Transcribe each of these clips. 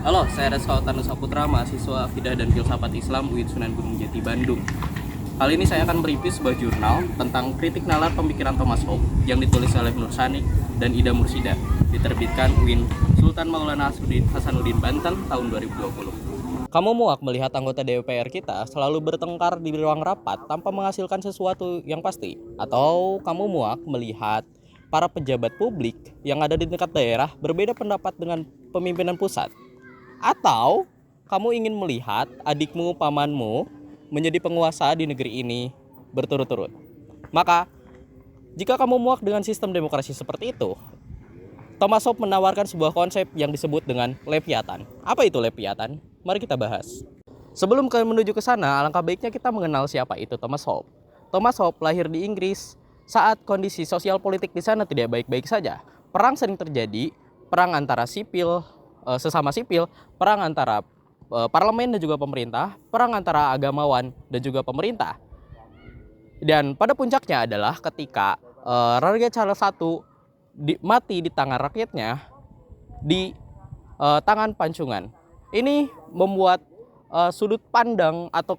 Halo, saya Reska Otanusa Putra, mahasiswa Akidah dan Filsafat Islam UIN Sunan Gunung Jati, Bandung. Kali ini saya akan mereview sebuah jurnal tentang kritik nalar pemikiran Thomas Hobbes yang ditulis oleh Nur Sanik dan Ida Mursida, diterbitkan UIN Sultan Maulana Hasanuddin Banten tahun 2020. Kamu muak melihat anggota DPR kita selalu bertengkar di ruang rapat tanpa menghasilkan sesuatu yang pasti? Atau kamu muak melihat para pejabat publik yang ada di tingkat daerah berbeda pendapat dengan pemimpinan pusat? Atau kamu ingin melihat adikmu, pamanmu menjadi penguasa di negeri ini berturut-turut? Maka, jika kamu muak dengan sistem demokrasi seperti itu, Thomas Hobbes menawarkan sebuah konsep yang disebut dengan Leviathan. Apa itu Leviathan? Mari kita bahas. Sebelum menuju ke sana, alangkah baiknya kita mengenal siapa itu Thomas Hobbes. Thomas Hobbes lahir di Inggris saat kondisi sosial politik di sana tidak baik-baik saja. Perang sering terjadi, perang antara sesama sipil, perang antara parlemen dan juga pemerintah, perang antara agamawan dan juga pemerintah. Dan pada puncaknya adalah ketika Raja Charles I mati di tangan rakyatnya di tangan pancungan. Ini membuat sudut pandang atau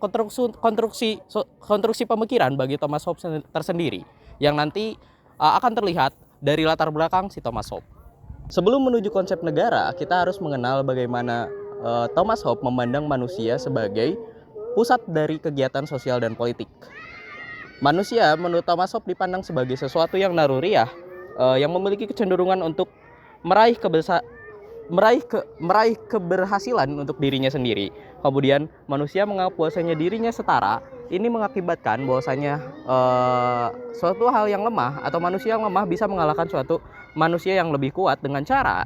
konstruksi pemikiran bagi Thomas Hobbes tersendiri yang nanti akan terlihat dari latar belakang si Thomas Hobbes. Sebelum menuju konsep negara, kita harus mengenal bagaimana Thomas Hobbes memandang manusia sebagai pusat dari kegiatan sosial dan politik. Manusia menurut Thomas Hobbes dipandang sebagai sesuatu yang naruriah, yang memiliki kecenderungan untuk meraih keberhasilan untuk dirinya sendiri. Kemudian manusia menganggap bahwasanya dirinya setara. Ini mengakibatkan bahwasanya suatu hal yang lemah atau manusia yang lemah bisa mengalahkan suatu manusia yang lebih kuat dengan cara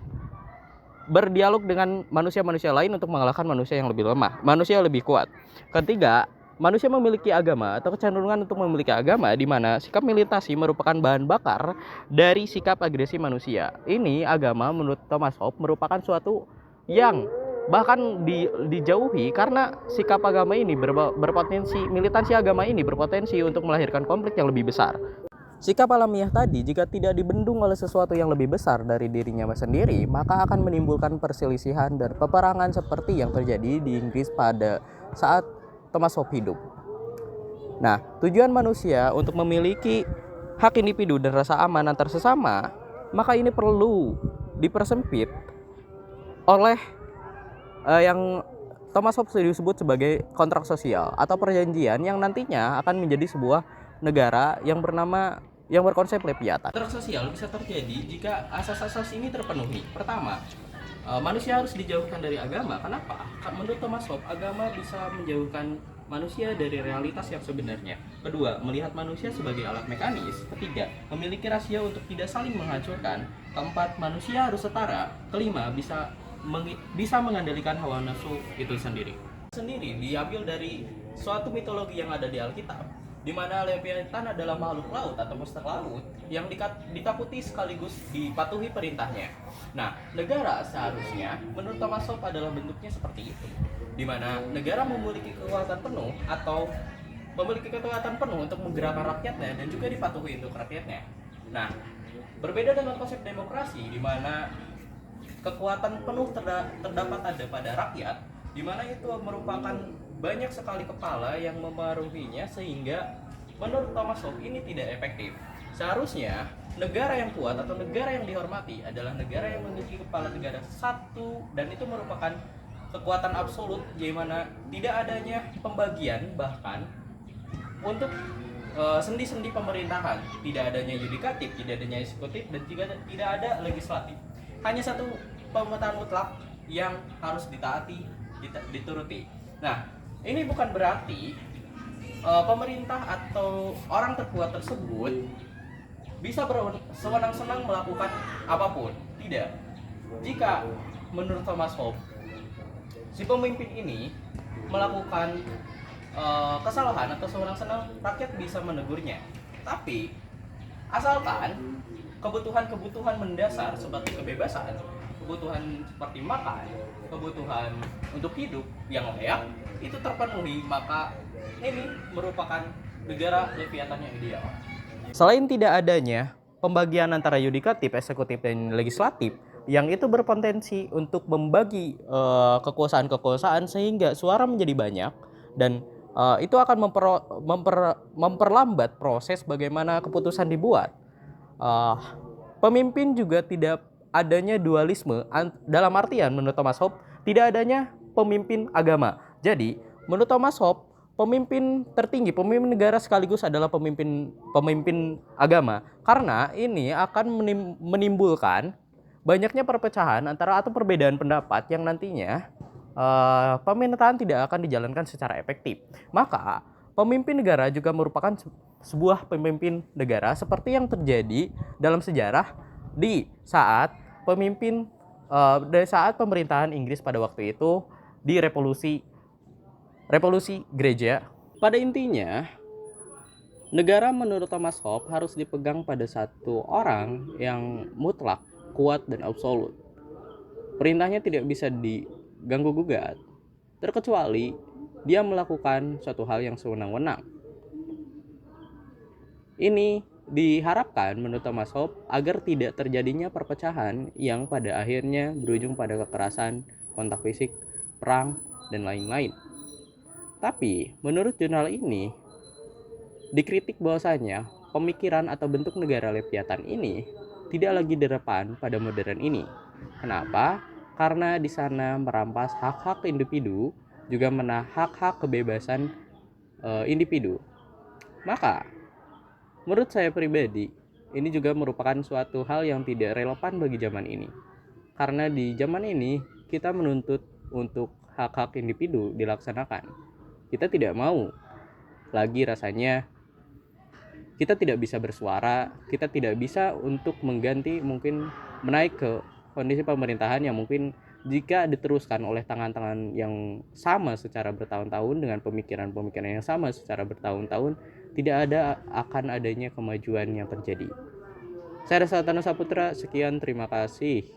berdialog dengan manusia-manusia lain untuk mengalahkan manusia yang lebih lemah, manusia yang lebih kuat. Ketiga, manusia memiliki agama atau kecenderungan untuk memiliki agama di mana sikap militasi merupakan bahan bakar dari sikap agresi manusia. Ini agama menurut Thomas Hobbes merupakan suatu yang bahkan dijauhi karena sikap agama ini militansi agama ini berpotensi untuk melahirkan konflik yang lebih besar. Sikap alamiah tadi jika tidak dibendung oleh sesuatu yang lebih besar dari dirinya sendiri, maka akan menimbulkan perselisihan dan peperangan seperti yang terjadi di Inggris pada saat Thomas Hobbes hidup. Nah, tujuan manusia untuk memiliki hak individu dan rasa aman antar sesama, maka ini perlu dipersempit oleh yang Thomas Hobbes disebut sebagai kontrak sosial atau perjanjian yang nantinya akan menjadi sebuah negara yang berkonsep Leviathan. Kontrak sosial bisa terjadi jika asas-asas ini terpenuhi. Pertama, manusia harus dijauhkan dari agama. Kenapa? Menurut Thomas Hobbes, agama bisa menjauhkan manusia dari realitas yang sebenarnya. Kedua, melihat manusia sebagai alat mekanis. Ketiga, memiliki rasio untuk tidak saling menghancurkan. Keempat, manusia harus setara. Kelima, bisa mengendalikan hawa nafsu itu sendiri diambil dari suatu mitologi yang ada di Alkitab, di mana Leviathan adalah makhluk laut atau monster laut yang ditakuti sekaligus dipatuhi perintahnya. Nah, negara seharusnya menurut Thomas Hobbes adalah bentuknya seperti itu, di mana negara memiliki kekuatan penuh untuk menggerakkan rakyatnya dan juga dipatuhi untuk rakyatnya. Nah, berbeda dengan konsep demokrasi di mana kekuatan penuh terdapat ada pada rakyat, di mana itu merupakan banyak sekali kepala yang memengaruhinya sehingga menurut Thomas Hobbes ini tidak efektif. Seharusnya negara yang kuat atau negara yang dihormati adalah negara yang memiliki kepala negara satu dan itu merupakan kekuatan absolut, di mana tidak adanya pembagian bahkan untuk sendi-sendi pemerintahan, tidak adanya yudikatif, tidak adanya eksekutif dan juga tidak ada legislatif. Hanya satu pemetaan mutlak yang harus dituruti. Nah, ini bukan berarti pemerintah atau orang terkuat tersebut bisa bersenang-senang melakukan apapun. Tidak. Jika menurut Thomas Hobbes, si pemimpin ini melakukan kesalahan atau senang-senang, rakyat bisa menegurnya. Tapi asalkan kebutuhan-kebutuhan mendasar seperti kebebasan, kebutuhan seperti makan, kebutuhan untuk hidup yang layak itu terpenuhi, maka ini merupakan negara Leviathan yang ideal. Selain tidak adanya pembagian antara yudikatif, eksekutif, dan legislatif, yang itu berpotensi untuk membagi kekuasaan-kekuasaan sehingga suara menjadi banyak, dan itu akan memperlambat proses bagaimana keputusan dibuat. Pemimpin juga tidak adanya dualisme, dalam artian menurut Thomas Hobbes tidak adanya pemimpin agama. Jadi menurut Thomas Hobbes, pemimpin tertinggi, pemimpin negara sekaligus adalah pemimpin agama, karena ini akan menimbulkan banyaknya perpecahan antara atau perbedaan pendapat yang nantinya pemerintahan tidak akan dijalankan secara efektif. Maka pemimpin negara juga merupakan sebuah pemimpin negara seperti yang terjadi dalam sejarah di saat dari saat pemerintahan Inggris pada waktu itu di revolusi gereja. Pada intinya, negara menurut Thomas Hobbes harus dipegang pada satu orang yang mutlak, kuat, dan absolut. Perintahnya tidak bisa diganggu gugat, terkecuali dia melakukan suatu hal yang sewenang-wenang. Ini diharapkan menurut Thomas Hobbes agar tidak terjadinya perpecahan yang pada akhirnya berujung pada kekerasan, kontak fisik, perang, dan lain-lain. Tapi menurut jurnal ini dikritik bahwasanya pemikiran atau bentuk negara Leviathan ini tidak lagi direpan pada modern ini. Kenapa? Karena di sana merampas hak-hak individu, juga hak-hak kebebasan individu. Maka menurut saya pribadi, ini juga merupakan suatu hal yang tidak relevan bagi zaman ini. Karena di zaman ini kita menuntut untuk hak-hak individu dilaksanakan. Kita tidak mau lagi rasanya kita tidak bisa bersuara, kita tidak bisa untuk mengganti, mungkin menaik ke kondisi pemerintahan yang mungkin jika diteruskan oleh tangan-tangan yang sama secara bertahun-tahun dengan pemikiran-pemikiran yang sama secara bertahun-tahun, tidak akan adanya kemajuan yang terjadi. Saya Rasa Tanu Saputra, sekian, terima kasih.